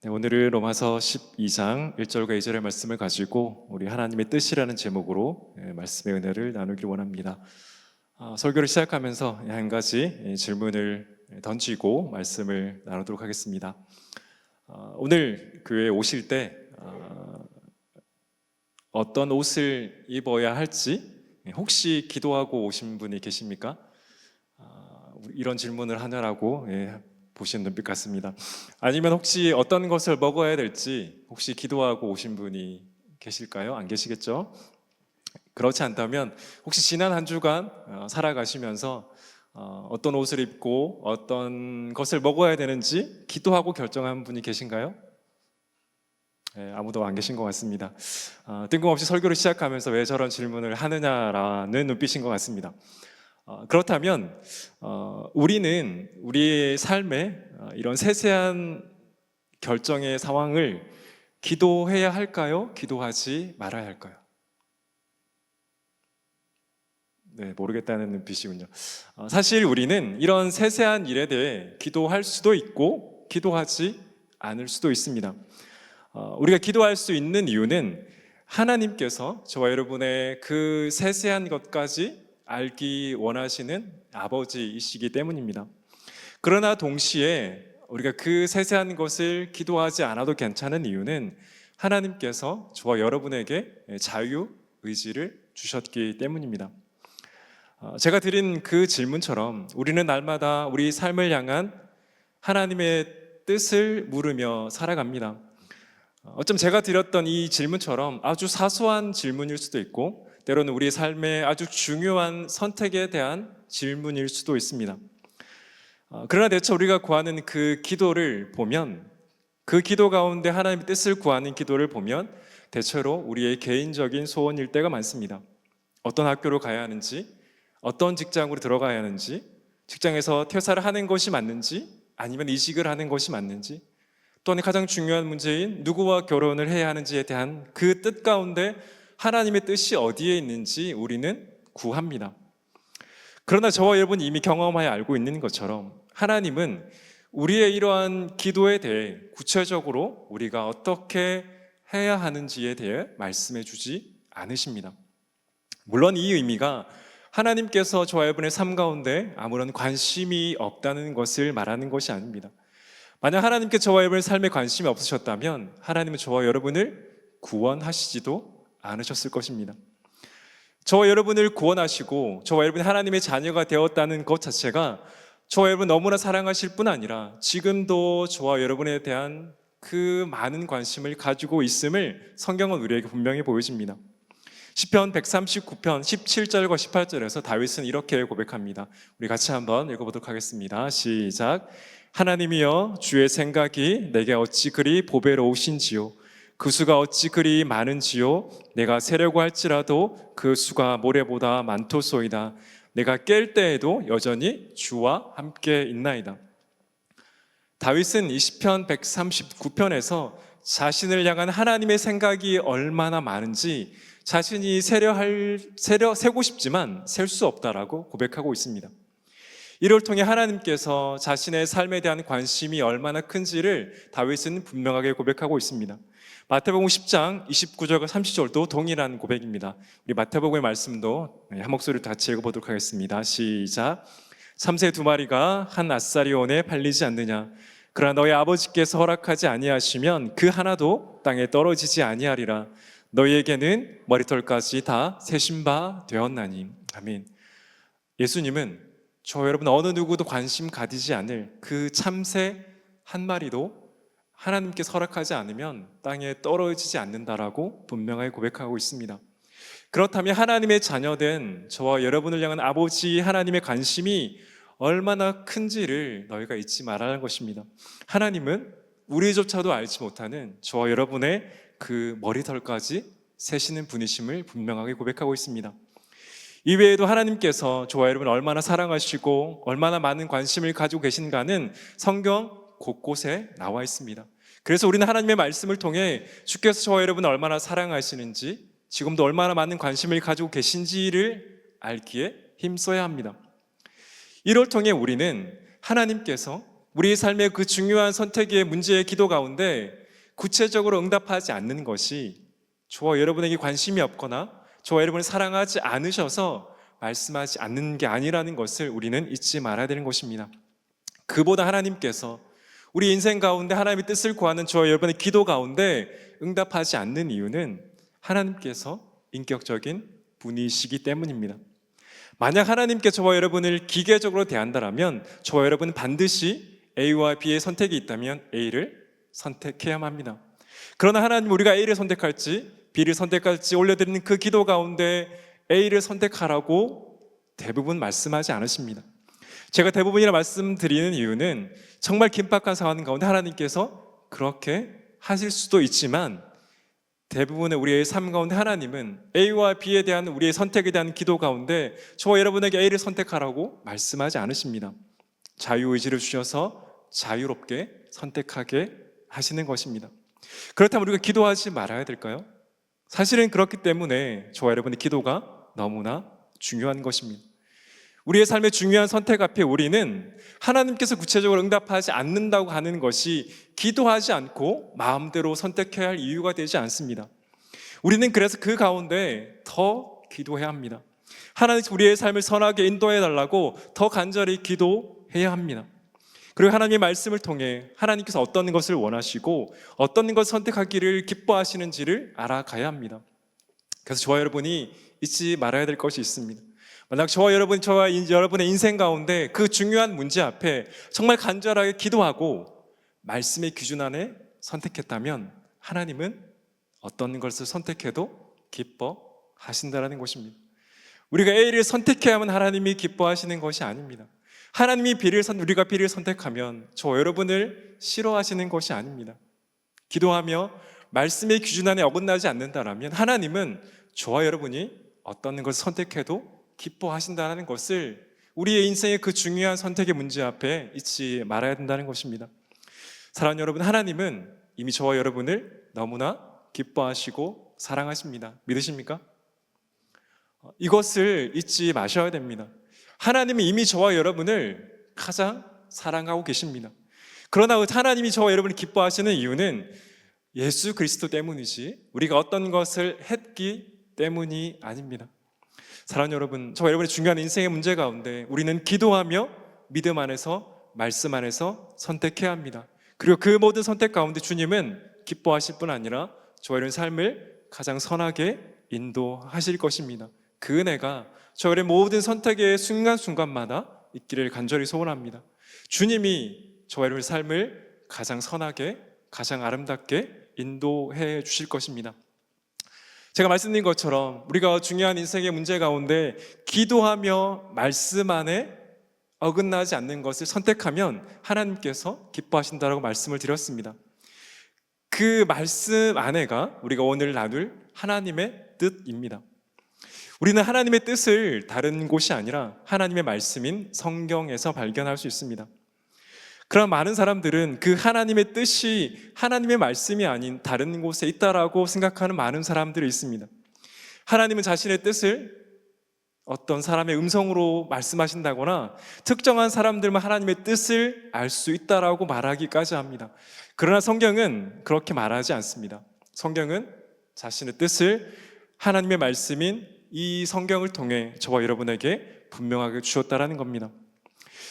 네, 오늘은 로마서 12장 1절과 2절의 말씀을 가지고 우리 하나님의 뜻이라는 제목으로 말씀의 은혜를 나누길 원합니다. 설교를 시작하면서 한 가지 질문을 던지고 말씀을 나누도록 하겠습니다. 오늘 교회에 오실 때 어떤 옷을 입어야 할지 혹시 기도하고 오신 분이 계십니까? 이런 질문을 하느라고 보시는 눈빛 같습니다. 아니면 혹시 어떤 것을 먹어야 될지 혹시 기도하고 오신 분이 계실까요? 안 계시겠죠? 그렇지 않다면 혹시 지난 한 주간 살아가시면서 어떤 옷을 입고 어떤 것을 먹어야 되는지 기도하고 결정한 분이 계신가요? 아무도 안 계신 것 같습니다. 뜬금없이 설교를 시작하면서 왜 저런 질문을 하느냐라는 눈빛인 것 같습니다. 그렇다면 우리는 우리의 삶에 이런 세세한 결정의 상황을 기도해야 할까요? 기도하지 말아야 할까요? 네, 모르겠다는 눈빛이군요. 사실 우리는 이런 세세한 일에 대해 기도할 수도 있고 기도하지 않을 수도 있습니다. 우리가 기도할 수 있는 이유는 하나님께서 저와 여러분의 그 세세한 것까지 알기 원하시는 아버지이시기 때문입니다. 그러나 동시에 우리가 그 세세한 것을 기도하지 않아도 괜찮은 이유는 하나님께서 저와 여러분에게 자유 의지를 주셨기 때문입니다. 제가 드린 그 질문처럼 우리는 날마다 우리 삶을 향한 하나님의 뜻을 물으며 살아갑니다. 어쩜 제가 드렸던 이 질문처럼 아주 사소한 질문일 수도 있고 때로는 우리 삶의 아주 중요한 선택에 대한 질문일 수도 있습니다. 그러나 대체 우리가 구하는 그 기도를 보면 그 기도 가운데 하나님의 뜻을 구하는 기도를 보면 대체로 우리의 개인적인 소원일 때가 많습니다. 어떤 학교로 가야 하는지, 어떤 직장으로 들어가야 하는지, 직장에서 퇴사를 하는 것이 맞는지 아니면 이직을 하는 것이 맞는지, 또한 가장 중요한 문제인 누구와 결혼을 해야 하는지에 대한 그 뜻 가운데 하나님의 뜻이 어디에 있는지 우리는 구합니다. 그러나 저와 여러분이 이미 경험하여 알고 있는 것처럼 하나님은 우리의 이러한 기도에 대해 구체적으로 우리가 어떻게 해야 하는지에 대해 말씀해 주지 않으십니다. 물론 이 의미가 하나님께서 저와 여러분의 삶 가운데 아무런 관심이 없다는 것을 말하는 것이 아닙니다. 만약 하나님께 저와 여러분의 삶에 관심이 없으셨다면 하나님은 저와 여러분을 구원하시지도 않으셨을 것입니다. 저와 여러분을 구원하시고 저와 여러분이 하나님의 자녀가 되었다는 것 자체가 저와 여러분 너무나 사랑하실 뿐 아니라 지금도 저와 여러분에 대한 그 많은 관심을 가지고 있음을 성경은 우리에게 분명히 보여줍니다. 시편 139편 17절과 18절에서 다윗은 이렇게 고백합니다. 우리 같이 한번 읽어보도록 하겠습니다. 시작. 하나님이여, 주의 생각이 내게 어찌 그리 보배로우신지요, 그 수가 어찌 그리 많은지요. 내가 세려고 할지라도 그 수가 모래보다 많도소이다. 내가 깰 때에도 여전히 주와 함께 있나이다. 다윗은 이 시편 139편에서 자신을 향한 하나님의 생각이 얼마나 많은지 자신이 세고 싶지만 셀 수 없다라고 고백하고 있습니다. 이를 통해 하나님께서 자신의 삶에 대한 관심이 얼마나 큰지를 다윗은 분명하게 고백하고 있습니다. 마태복음 10장 29절과 30절도 동일한 고백입니다. 우리 마태복음의 말씀도 한 목소리로 같이 읽어보도록 하겠습니다. 시작. 참새 두 마리가 한 아사리온에 팔리지 않느냐? 그러나 너희 아버지께서 허락하지 아니하시면 그 하나도 땅에 떨어지지 아니하리라. 너희에게는 머리털까지 다 세신 바 되었나니. 아멘. 예수님은 저 여러분 어느 누구도 관심 가지지 않을 그 참새 한 마리도 하나님께서 허락하지 않으면 땅에 떨어지지 않는다라고 분명하게 고백하고 있습니다. 그렇다면 하나님의 자녀된 저와 여러분을 향한 아버지 하나님의 관심이 얼마나 큰지를 너희가 잊지 말아야 할 것입니다. 하나님은 우리조차도 알지 못하는 저와 여러분의 그 머리털까지 세시는 분이심을 분명하게 고백하고 있습니다. 이외에도 하나님께서 저와 여러분을 얼마나 사랑하시고 얼마나 많은 관심을 가지고 계신가는 성경 곳곳에 나와 있습니다. 그래서 우리는 하나님의 말씀을 통해 주께서 저와 여러분을 얼마나 사랑하시는지, 지금도 얼마나 많은 관심을 가지고 계신지를 알기에 힘써야 합니다. 이를 통해 우리는 하나님께서 우리 삶의 그 중요한 선택의 문제의 기도 가운데 구체적으로 응답하지 않는 것이 저와 여러분에게 관심이 없거나 저와 여러분을 사랑하지 않으셔서 말씀하지 않는 게 아니라는 것을 우리는 잊지 말아야 되는 것입니다. 그보다 하나님께서 우리 인생 가운데 하나님의 뜻을 구하는 저와 여러분의 기도 가운데 응답하지 않는 이유는 하나님께서 인격적인 분이시기 때문입니다. 만약 하나님께 저와 여러분을 기계적으로 대한다면 저와 여러분은 반드시 A와 B의 선택이 있다면 A를 선택해야만 합니다. 그러나 하나님 우리가 A를 선택할지 B를 선택할지 올려드리는 그 기도 가운데 A를 선택하라고 대부분 말씀하지 않으십니다. 제가 대부분이라 말씀드리는 이유는 정말 긴박한 상황 가운데 하나님께서 그렇게 하실 수도 있지만 대부분의 우리의 삶 가운데 하나님은 A와 B에 대한 우리의 선택에 대한 기도 가운데 저와 여러분에게 A를 선택하라고 말씀하지 않으십니다. 자유의지를 주셔서 자유롭게 선택하게 하시는 것입니다. 그렇다면 우리가 기도하지 말아야 될까요? 사실은 그렇기 때문에 저와 여러분의 기도가 너무나 중요한 것입니다. 우리의 삶의 중요한 선택 앞에 우리는 하나님께서 구체적으로 응답하지 않는다고 하는 것이 기도하지 않고 마음대로 선택해야 할 이유가 되지 않습니다. 우리는 그래서 그 가운데 더 기도해야 합니다. 하나님 우리의 삶을 선하게 인도해 달라고 더 간절히 기도해야 합니다. 그리고 하나님의 말씀을 통해 하나님께서 어떤 것을 원하시고 어떤 것을 선택하기를 기뻐하시는지를 알아가야 합니다. 그래서 저와 여러분이 잊지 말아야 될 것이 있습니다. 만약 저와 여러분의 인생 가운데 그 중요한 문제 앞에 정말 간절하게 기도하고 말씀의 기준 안에 선택했다면 하나님은 어떤 것을 선택해도 기뻐하신다는 것입니다. 우리가 A를 선택해야만 하나님이 기뻐하시는 것이 아닙니다. 하나님이 우리가 B를 선택하면 저와 여러분을 싫어하시는 것이 아닙니다. 기도하며 말씀의 기준 안에 어긋나지 않는다면 하나님은 저와 여러분이 어떤 것을 선택해도 기뻐하신다는 것을 우리의 인생의 그 중요한 선택의 문제 앞에 잊지 말아야 된다는 것입니다. 사랑하는 여러분, 하나님은 이미 저와 여러분을 너무나 기뻐하시고 사랑하십니다. 믿으십니까? 이것을 잊지 마셔야 됩니다. 하나님은 이미 저와 여러분을 가장 사랑하고 계십니다. 그러나 하나님이 저와 여러분을 기뻐하시는 이유는 예수 그리스도 때문이지 우리가 어떤 것을 했기 때문이 아닙니다. 사랑하는 여러분, 저와 여러분의 중요한 인생의 문제 가운데 우리는 기도하며 믿음 안에서 말씀 안에서 선택해야 합니다. 그리고 그 모든 선택 가운데 주님은 기뻐하실 뿐 아니라 저와 여러분의 삶을 가장 선하게 인도하실 것입니다. 그 은혜가 저와 여러분의 모든 선택의 순간순간마다 있기를 간절히 소원합니다. 주님이 저와 여러분의 삶을 가장 선하게 가장 아름답게 인도해 주실 것입니다. 제가 말씀드린 것처럼 우리가 중요한 인생의 문제 가운데 기도하며 말씀 안에 어긋나지 않는 것을 선택하면 하나님께서 기뻐하신다라고 말씀을 드렸습니다. 그 말씀 안에가 우리가 오늘 나눌 하나님의 뜻입니다. 우리는 하나님의 뜻을 다른 곳이 아니라 하나님의 말씀인 성경에서 발견할 수 있습니다. 그러나 많은 사람들은 그 하나님의 뜻이 하나님의 말씀이 아닌 다른 곳에 있다라고 생각하는 많은 사람들이 있습니다. 하나님은 자신의 뜻을 어떤 사람의 음성으로 말씀하신다거나 특정한 사람들만 하나님의 뜻을 알 수 있다라고 말하기까지 합니다. 그러나 성경은 그렇게 말하지 않습니다. 성경은 자신의 뜻을 하나님의 말씀인 이 성경을 통해 저와 여러분에게 분명하게 주셨다라는 겁니다.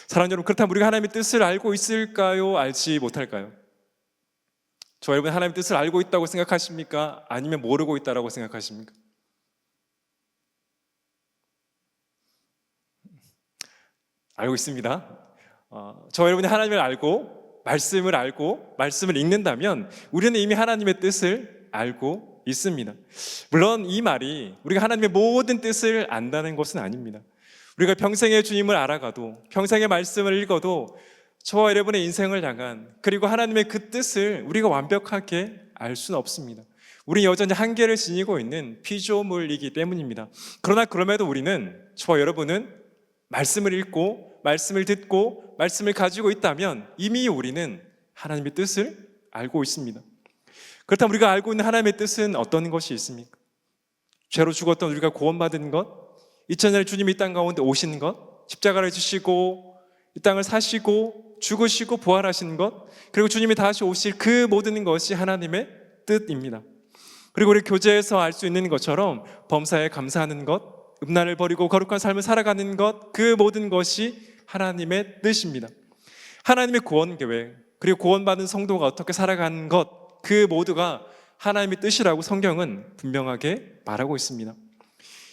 사랑하는 여러분, 그렇다면 우리가 하나님의 뜻을 알고 있을까요? 알지 못할까요? 저와 여러분 하나님의 뜻을 알고 있다고 생각하십니까? 아니면 모르고 있다고 생각하십니까? 알고 있습니다. 저와 여러분이 하나님을 알고 말씀을 읽는다면 우리는 이미 하나님의 뜻을 알고 있습니다. 물론 이 말이 우리가 하나님의 모든 뜻을 안다는 것은 아닙니다. 우리가 평생의 주님을 알아가도 평생의 말씀을 읽어도 저와 여러분의 인생을 향한 그리고 하나님의 그 뜻을 우리가 완벽하게 알 수는 없습니다. 우리는 여전히 한계를 지니고 있는 피조물이기 때문입니다. 그러나 그럼에도 우리는 저와 여러분은 말씀을 읽고 말씀을 듣고 말씀을 가지고 있다면 이미 우리는 하나님의 뜻을 알고 있습니다. 그렇다면 우리가 알고 있는 하나님의 뜻은 어떤 것이 있습니까? 죄로 죽었던 우리가 구원받은 것, 2000년에 주님이 이 땅 가운데 오신 것, 십자가를 지시고 이 땅을 사시고 죽으시고 부활하신 것, 그리고 주님이 다시 오실 그 모든 것이 하나님의 뜻입니다. 그리고 우리 교제에서 알 수 있는 것처럼 범사에 감사하는 것, 음란을 버리고 거룩한 삶을 살아가는 것, 그 모든 것이 하나님의 뜻입니다. 하나님의 구원 계획, 그리고 구원받은 성도가 어떻게 살아가는 것, 그 모두가 하나님의 뜻이라고 성경은 분명하게 말하고 있습니다.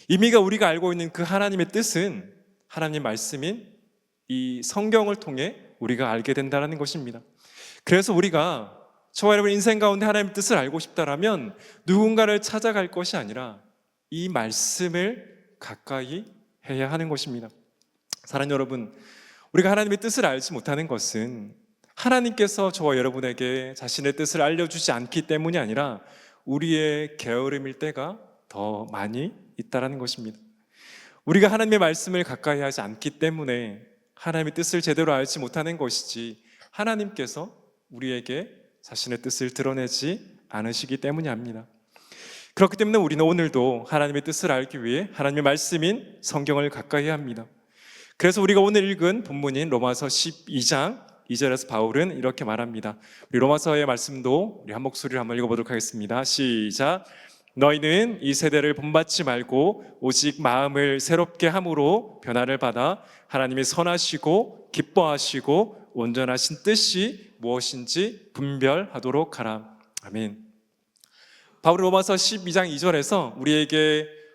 이미가 우리가 알고 있는 그 하나님의 뜻은 하나님 말씀인 이 성경을 통해 우리가 알게 된다는 것입니다. 그래서 우리가 저와 여러분 인생 가운데 하나님의 뜻을 알고 싶다라면 누군가를 찾아갈 것이 아니라 이 말씀을 가까이 해야 하는 것입니다. 사랑하는 여러분, 우리가 하나님의 뜻을 알지 못하는 것은 하나님께서 저와 여러분에게 자신의 뜻을 알려주지 않기 때문이 아니라 우리의 게으름일 때가 더 많이 있다는 것입니다. 우리가 하나님의 말씀을 가까이 하지 않기 때문에 하나님의 뜻을 제대로 알지 못하는 것이지, 하나님께서 우리에게 자신의 뜻을 드러내지 않으시기 때문이 합니다. 그렇기 때문에 우리는 오늘도 하나님의 뜻을 알기 위해 하나님의 말씀인 성경을 가까이 합니다. 그래서 우리가 오늘 읽은 본문인 로마서 12장 2절에서 바울은 이렇게 말합니다. 우리 로마서의 말씀도 우리 한 목소리로 한번 읽어보도록 하겠습니다. 시작. 너희는 이 세대를 본받지 말고 오직 마음을 새롭게 함으로 변화를 받아 하나님의 선하시고 기뻐하시고 온전하신 뜻이 무엇인지 분별하도록 하라. 아멘. 바울이 로마서 12장 2절에서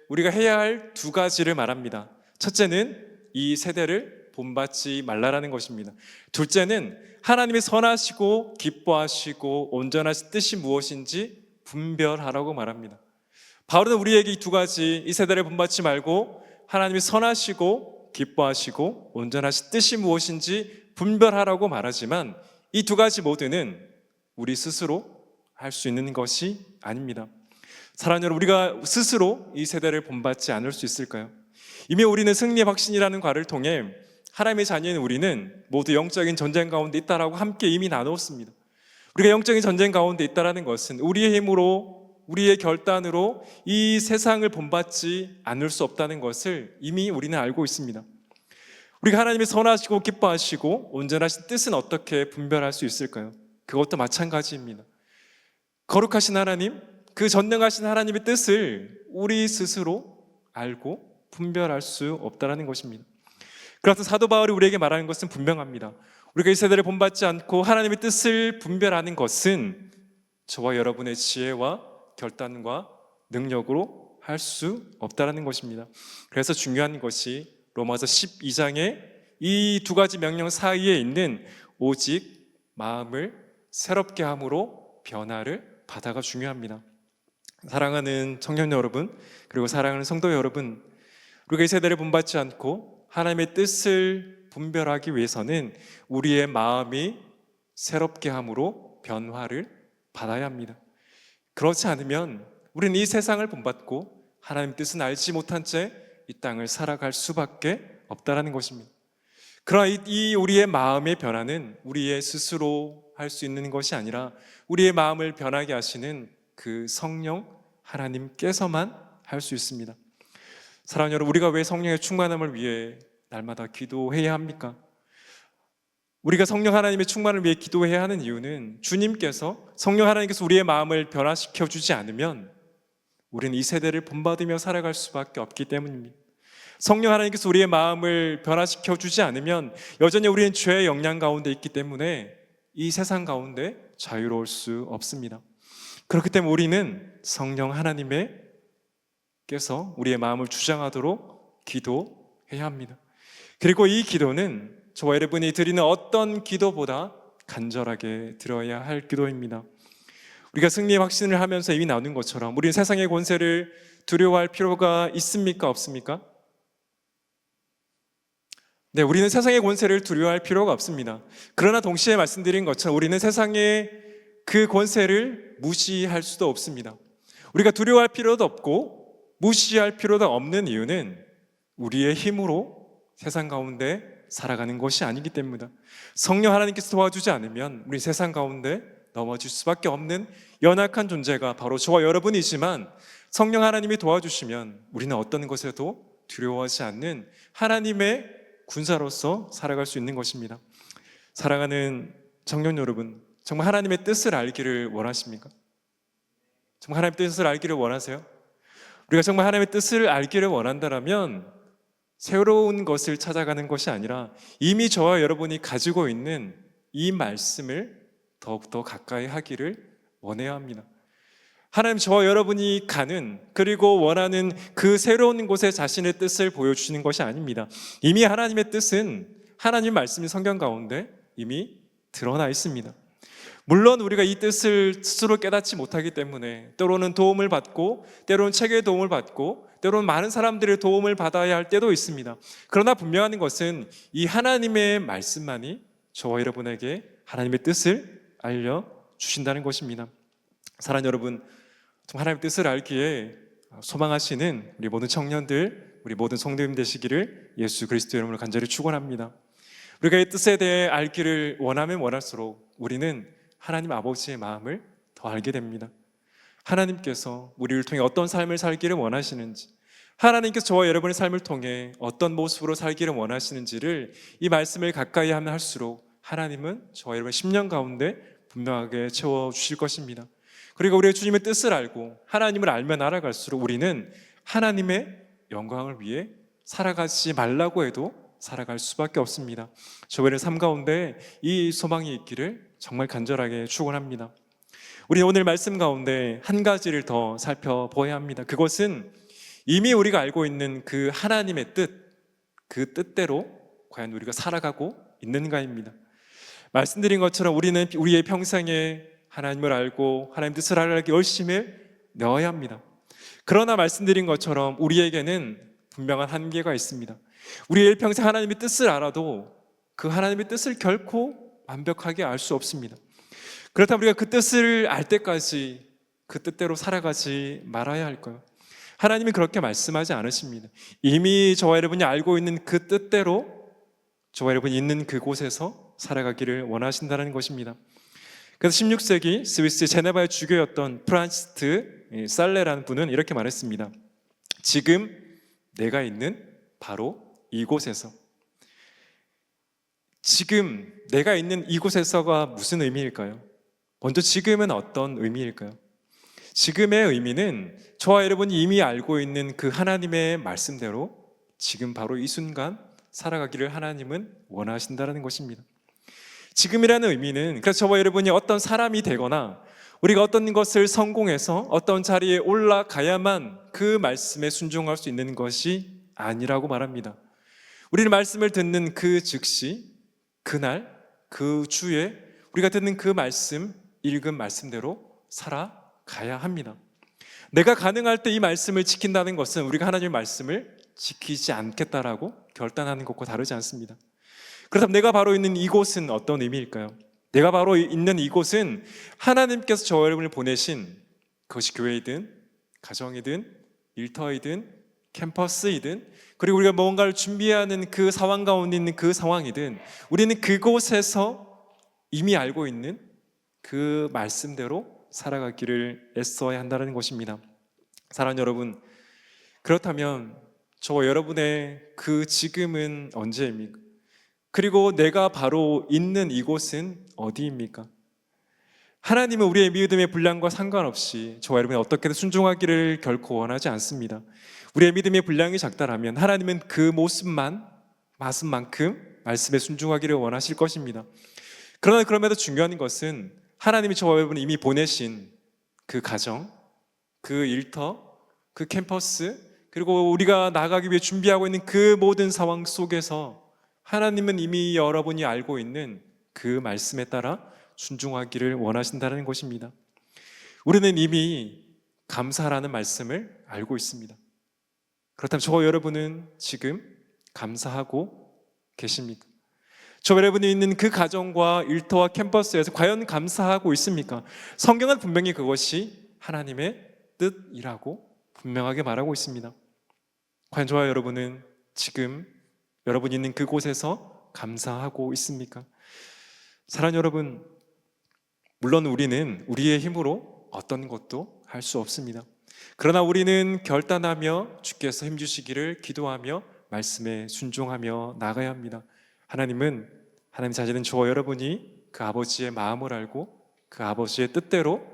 우리가 해야 할 두 가지를 말합니다. 첫째는 이 세대를 본받지 말라라는 것입니다. 둘째는 하나님의 선하시고 기뻐하시고 온전하신 뜻이 무엇인지 분별하라고 말합니다. 바울은 우리에게 이 두 가지, 이 세대를 본받지 말고 하나님이 선하시고 기뻐하시고 온전하신 뜻이 무엇인지 분별하라고 말하지만 이 두 가지 모두는 우리 스스로 할 수 있는 것이 아닙니다. 사랑하는 여러분, 우리가 스스로 이 세대를 본받지 않을 수 있을까요? 이미 우리는 승리의 확신이라는 과를 통해 하나님의 자녀인 우리는 모두 영적인 전쟁 가운데 있다라고 함께 이미 나누었습니다. 우리가 영적인 전쟁 가운데 있다라는 것은 우리의 힘으로, 우리의 결단으로 이 세상을 본받지 않을 수 없다는 것을 이미 우리는 알고 있습니다. 우리가 하나님의 선하시고 기뻐하시고 온전하신 뜻은 어떻게 분별할 수 있을까요? 그것도 마찬가지입니다. 거룩하신 하나님, 그 전능하신 하나님의 뜻을 우리 스스로 알고 분별할 수 없다는 것입니다. 그래서 사도 바울이 우리에게 말하는 것은 분명합니다. 우리가 이 세대를 본받지 않고 하나님의 뜻을 분별하는 것은 저와 여러분의 지혜와 결단과 능력으로 할 수 없다는 것입니다. 그래서 중요한 것이 로마서 12장의 이 두 가지 명령 사이에 있는 오직 마음을 새롭게 함으로 변화를 받아가 중요합니다. 사랑하는 청년 여러분, 그리고 사랑하는 성도 여러분, 우리가 이 세대를 본받지 않고 하나님의 뜻을 분별하기 위해서는 우리의 마음이 새롭게 함으로 변화를 받아야 합니다. 그렇지 않으면 우리는 이 세상을 본받고 하나님의 뜻은 알지 못한 채 이 땅을 살아갈 수밖에 없다는 것입니다. 그러나 이 우리의 마음의 변화는 우리의 스스로 할 수 있는 것이 아니라 우리의 마음을 변하게 하시는 그 성령 하나님께서만 할 수 있습니다. 사랑하는 여러분, 우리가 왜 성령의 충만함을 위해 날마다 기도해야 합니까? 우리가 성령 하나님의 충만을 위해 기도해야 하는 이유는 주님께서, 성령 하나님께서 우리의 마음을 변화시켜 주지 않으면 우리는 이 세대를 본받으며 살아갈 수밖에 없기 때문입니다. 성령 하나님께서 우리의 마음을 변화시켜 주지 않으면 여전히 우리는 죄의 영향 가운데 있기 때문에 이 세상 가운데 자유로울 수 없습니다. 그렇기 때문에 우리는 성령 하나님께서 우리의 마음을 주장하도록 기도해야 합니다. 그리고 이 기도는 저와 여러분이 드리는 어떤 기도보다 간절하게 드려야 할 기도입니다. 우리가 승리의 확신을 하면서 이미 나눈 것처럼 우리는 세상의 권세를 두려워할 필요가 있습니까? 없습니까? 네, 우리는 세상의 권세를 두려워할 필요가 없습니다. 그러나 동시에 말씀드린 것처럼 우리는 세상의 그 권세를 무시할 수도 없습니다. 우리가 두려워할 필요도 없고 무시할 필요도 없는 이유는 우리의 힘으로 세상 가운데 살아가는 것이 아니기 때문입니다. 성령 하나님께서 도와주지 않으면 우리 세상 가운데 넘어질 수밖에 없는 연약한 존재가 바로 저와 여러분이지만, 성령 하나님이 도와주시면 우리는 어떤 것에도 두려워하지 않는 하나님의 군사로서 살아갈 수 있는 것입니다. 사랑하는 청년 여러분, 정말 하나님의 뜻을 알기를 원하십니까? 정말 하나님의 뜻을 알기를 원하세요? 우리가 정말 하나님의 뜻을 알기를 원한다면 새로운 것을 찾아가는 것이 아니라 이미 저와 여러분이 가지고 있는 이 말씀을 더욱더 가까이 하기를 원해야 합니다. 하나님, 저와 여러분이 가는 그리고 원하는 그 새로운 곳에 자신의 뜻을 보여주시는 것이 아닙니다. 이미 하나님의 뜻은 하나님 말씀이 성경 가운데 이미 드러나 있습니다. 물론 우리가 이 뜻을 스스로 깨닫지 못하기 때문에 때로는 도움을 받고, 때로는 책의 도움을 받고, 때로는 많은 사람들의 도움을 받아야 할 때도 있습니다. 그러나 분명한 것은 이 하나님의 말씀만이 저와 여러분에게 하나님의 뜻을 알려주신다는 것입니다. 사랑하는 여러분, 하나님의 뜻을 알기에 소망하시는 우리 모든 청년들, 우리 모든 성도님 되시기를 예수 그리스도 이름으로 간절히 축원합니다. 우리가 이 뜻에 대해 알기를 원하면 원할수록 우리는 하나님 아버지의 마음을 더 알게 됩니다. 하나님께서 우리를 통해 어떤 삶을 살기를 원하시는지, 하나님께서 저와 여러분의 삶을 통해 어떤 모습으로 살기를 원하시는지를 이 말씀을 가까이 하면 할수록 하나님은 저와 여러분의 심령 가운데 분명하게 채워주실 것입니다. 그리고 우리의 주님의 뜻을 알고 하나님을 알면 알아갈수록 우리는 하나님의 영광을 위해 살아가지 말라고 해도 살아갈 수밖에 없습니다. 저희의 삶 가운데 이 소망이 있기를 정말 간절하게 축원합니다. 우리 오늘 말씀 가운데 한 가지를 더 살펴보아야 합니다. 그것은 이미 우리가 알고 있는 그 하나님의 뜻, 그 뜻대로 과연 우리가 살아가고 있는가입니다. 말씀드린 것처럼 우리는 우리의 평생에 하나님을 알고 하나님 뜻을 알기 열심을 내어야 합니다. 그러나 말씀드린 것처럼 우리에게는 분명한 한계가 있습니다. 우리의 평생 하나님의 뜻을 알아도 그 하나님의 뜻을 결코 완벽하게 알 수 없습니다. 그렇다면 우리가 그 뜻을 알 때까지 그 뜻대로 살아가지 말아야 할까요? 하나님이 그렇게 말씀하지 않으십니다. 이미 저와 여러분이 알고 있는 그 뜻대로 저와 여러분이 있는 그곳에서 살아가기를 원하신다는 것입니다. 그래서 16세기 스위스 제네바의 주교였던 프란시스트 살레라는 분은 이렇게 말했습니다. 지금 내가 있는 바로 이곳에서. 지금 내가 있는 이곳에서가 무슨 의미일까요? 먼저 지금은 어떤 의미일까요? 지금의 의미는 저와 여러분이 이미 알고 있는 그 하나님의 말씀대로 지금 바로 이 순간 살아가기를 하나님은 원하신다는 것입니다. 지금이라는 의미는 그래서 저와 여러분이 어떤 사람이 되거나 우리가 어떤 것을 성공해서 어떤 자리에 올라가야만 그 말씀에 순종할 수 있는 것이 아니라고 말합니다. 우리는 말씀을 듣는 그 즉시 그날 그 주에 우리가 듣는 그 말씀, 읽은 말씀대로 살아가야 합니다. 내가 가능할 때 이 말씀을 지킨다는 것은 우리가 하나님의 말씀을 지키지 않겠다라고 결단하는 것과 다르지 않습니다. 그렇다면 내가 바로 있는 이곳은 어떤 의미일까요? 내가 바로 있는 이곳은 하나님께서 저와 여러분을 보내신 그것이 교회이든 가정이든 일터이든 캠퍼스이든 그리고 우리가 뭔가를 준비하는 그 상황 가운데 있는 그 상황이든 우리는 그곳에서 이미 알고 있는 그 말씀대로 살아가기를 애써야 한다는 것입니다. 사랑하는 여러분, 그렇다면 저와 여러분의 그 지금은 언제입니까? 그리고 내가 바로 있는 이곳은 어디입니까? 하나님은 우리의 믿음의 분량과 상관없이 저와 여러분이 어떻게든 순종하기를 결코 원하지 않습니다. 우리의 믿음의 분량이 작다라면 하나님은 그 모습만 말씀만큼 말씀에 순종하기를 원하실 것입니다. 그러나 그럼에도 중요한 것은 하나님이 저와 여러분이 이미 보내신 그 가정, 그 일터, 그 캠퍼스 그리고 우리가 나가기 위해 준비하고 있는 그 모든 상황 속에서 하나님은 이미 여러분이 알고 있는 그 말씀에 따라 순종하기를 원하신다는 것입니다. 우리는 이미 감사라는 말씀을 알고 있습니다. 그렇다면 저와 여러분은 지금 감사하고 계십니까? 저와 여러분이 있는 그 가정과 일터와 캠퍼스에서 과연 감사하고 있습니까? 성경은 분명히 그것이 하나님의 뜻이라고 분명하게 말하고 있습니다. 과연 저와 여러분은 지금 여러분이 있는 그곳에서 감사하고 있습니까? 사랑하는 여러분, 물론 우리는 우리의 힘으로 어떤 것도 할 수 없습니다. 그러나 우리는 결단하며 주께서 힘주시기를 기도하며 말씀에 순종하며 나가야 합니다. 하나님 자신은 저와 여러분이 그 아버지의 마음을 알고 그 아버지의 뜻대로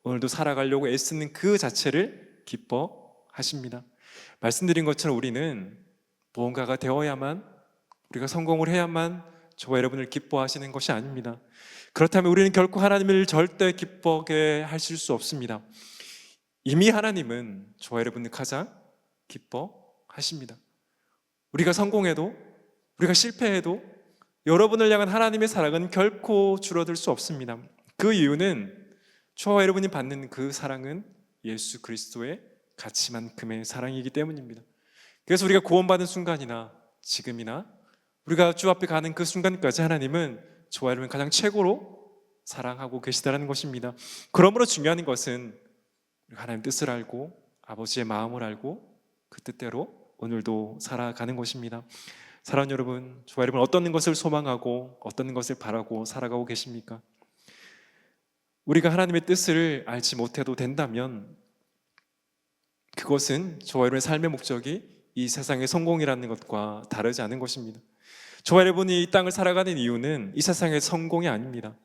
오늘도 살아가려고 애쓰는 그 자체를 기뻐하십니다. 말씀드린 것처럼 우리는 무언가가 되어야만, 우리가 성공을 해야만 저와 여러분을 기뻐하시는 것이 아닙니다. 그렇다면 우리는 결코 하나님을 절대 기뻐하게 하실 수 없습니다. 이미 하나님은 저와 여러분을 가장 기뻐하십니다. 우리가 성공해도, 우리가 실패해도 여러분을 향한 하나님의 사랑은 결코 줄어들 수 없습니다. 그 이유는 저와 여러분이 받는 그 사랑은 예수 그리스도의 가치만큼의 사랑이기 때문입니다. 그래서 우리가 구원받은 순간이나 지금이나 우리가 주 앞에 가는 그 순간까지 하나님은 저와 여러분 가장 최고로 사랑하고 계시다는 것입니다. 그러므로 중요한 것은 하나님 뜻을 알고 아버지의 마음을 알고 그 뜻대로 오늘도 살아가는 것입니다. 사랑하는 여러분, 저와 여러분 어떤 것을 소망하고 어떤 것을 바라고 살아가고 계십니까? 우리가 하나님의 뜻을 알지 못해도 된다면 그것은 저와 여러분의 삶의 목적이 이 세상의 성공이라는 것과 다르지 않은 것입니다. 저와 여러분이 이 땅을 살아가는 이유는 이 세상의 성공이 아닙니다.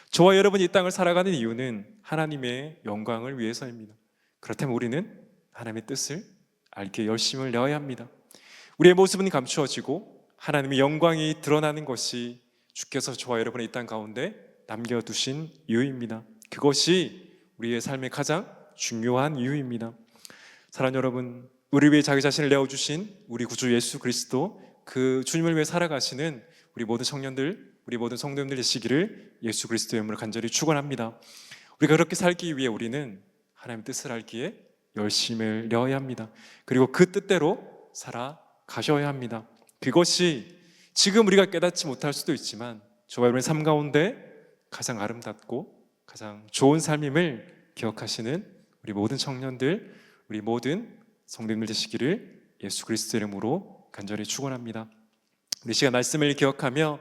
저와 여러분이 이 땅을 살아가는 이유는 하나님의 영광을 위해서입니다. 그렇다면 우리는 하나님의 뜻을 알기에 열심을 내어야 합니다. 우리의 모습은 감추어지고 하나님의 영광이 드러나는 것이 주께서 저와 여러분의 이 땅 가운데 남겨두신 이유입니다. 그것이 우리의 삶의 가장 중요한 이유입니다. 사랑하는 여러분, 우리 위해 자기 자신을 내어주신 우리 구주 예수 그리스도, 그 주님을 위해 살아가시는 우리 모든 청년들, 우리 모든 성도님들 되시기를 예수 그리스도의 이름으로 간절히 축원합니다. 우리가 그렇게 살기 위해 우리는 하나님의 뜻을 알기에 열심을 내어야 합니다. 그리고 그 뜻대로 살아가셔야 합니다. 그것이 지금 우리가 깨닫지 못할 수도 있지만 저와 여러분의 삶 가운데 가장 아름답고 가장 좋은 삶임을 기억하시는 우리 모든 청년들, 우리 모든 성도님들 되시기를 예수 그리스도의 이름으로 간절히 축원합니다. 우리 시간 말씀을 기억하며